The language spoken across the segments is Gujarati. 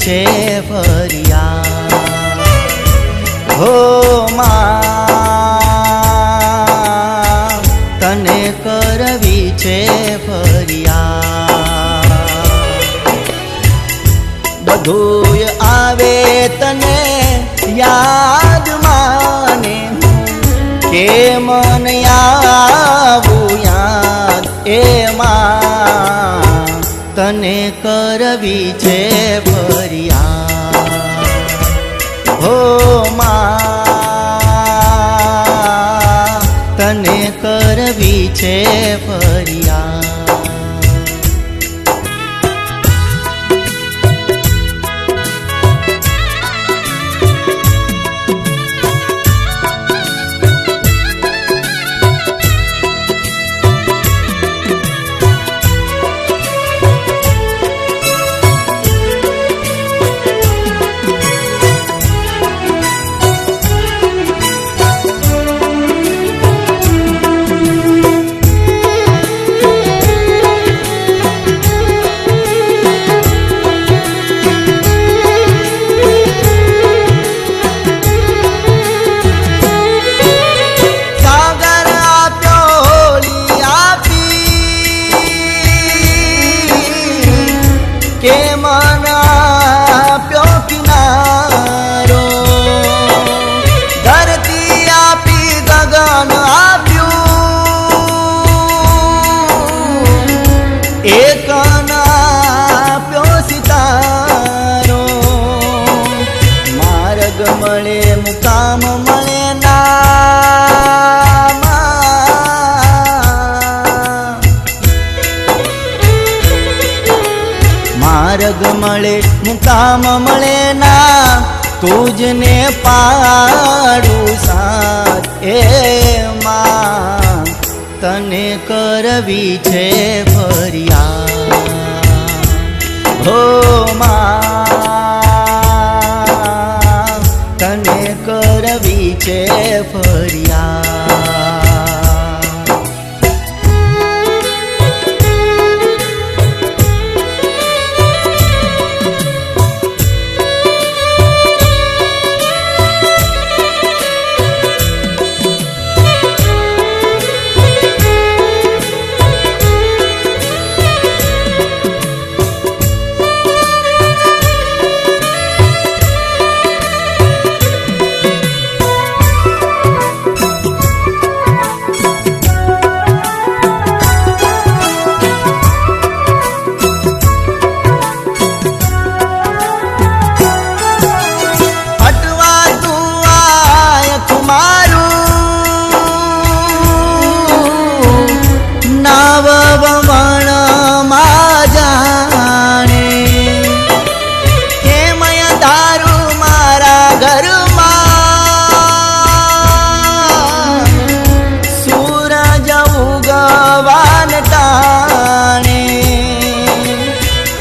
છે ફરિયાદ. હો માં તને કરવી છે ફરિયાદ. બધુંય આવે તને યાદ માને કે મન આવું યાદ એમાં તને કરવી છે ફરિયાદ. હો માં તને કરવી છે ફરિયાદ. કે મન આપ્યો કિનારો, ધરતી આપી ગગન આપ્યું, એક આપ્યો સિતારો. માર્ગ મળે મુકામ મળે ના, માર્ગ મળે મુકામ મળે ના, તુજને પાડું સાથ. એ માં તને કરવી છે ફરિયાદ. હો માં તને કરવી છે ફરિયાદ.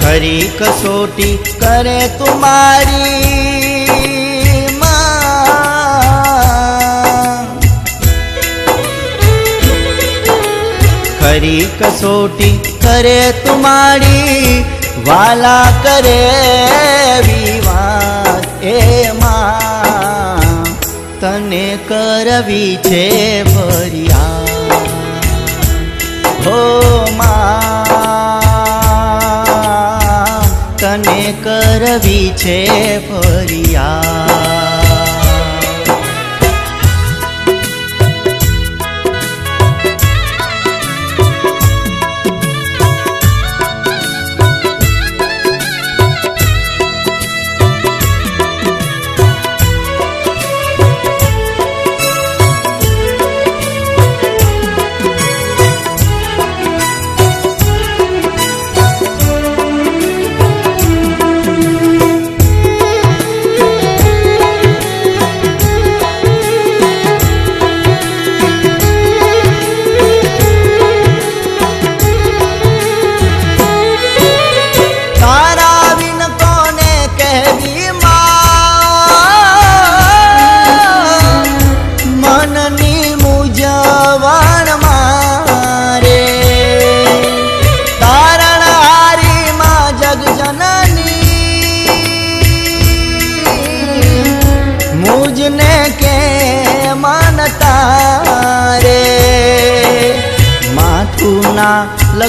ખરી કસોટી કરે તુમારી માં, ખરી કસોટી કરે તુમારી, વાલા કરે વિવાદ. એ માં તને કરવી છે ફરિયાદ. હો માં તને કરવી છે ફરિયાદ.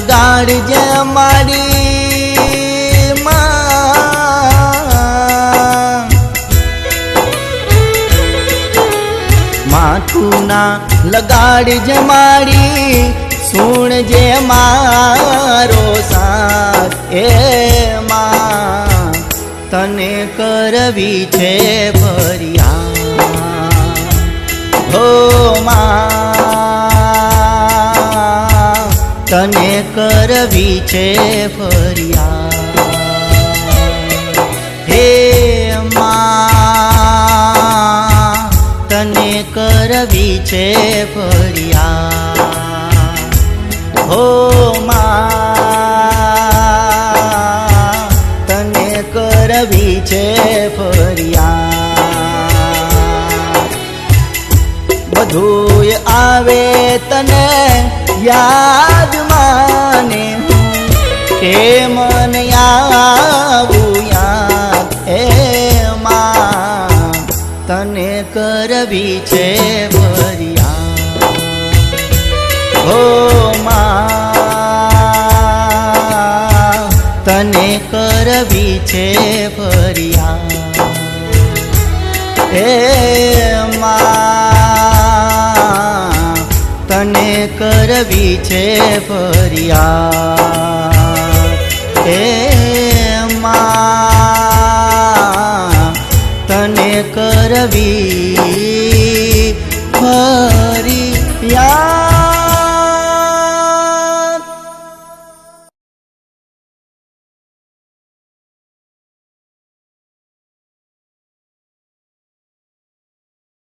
લગાડજે મારી માં, માથું ના લગાડજે મારી, સુણજે મારો સાથ એ માં, તને કરવી છે ફરિયાદ હો માં, તને કરવી છે ફરિયાદ હે માં, તને કરવી છે ફરિયાદ હો માં, તને કરવી છે ફરિયાદ. બધુંય આવે તને યાદ માને હું, કે મન આવું યાદ એ માં, તને કરવી છે ફરિયાદ હો માં, તને કરવી છે ફરિયાદ હે માં, તને કરવી છે ફરિયાદ હે માં, તને કરવી ફરિયાદ.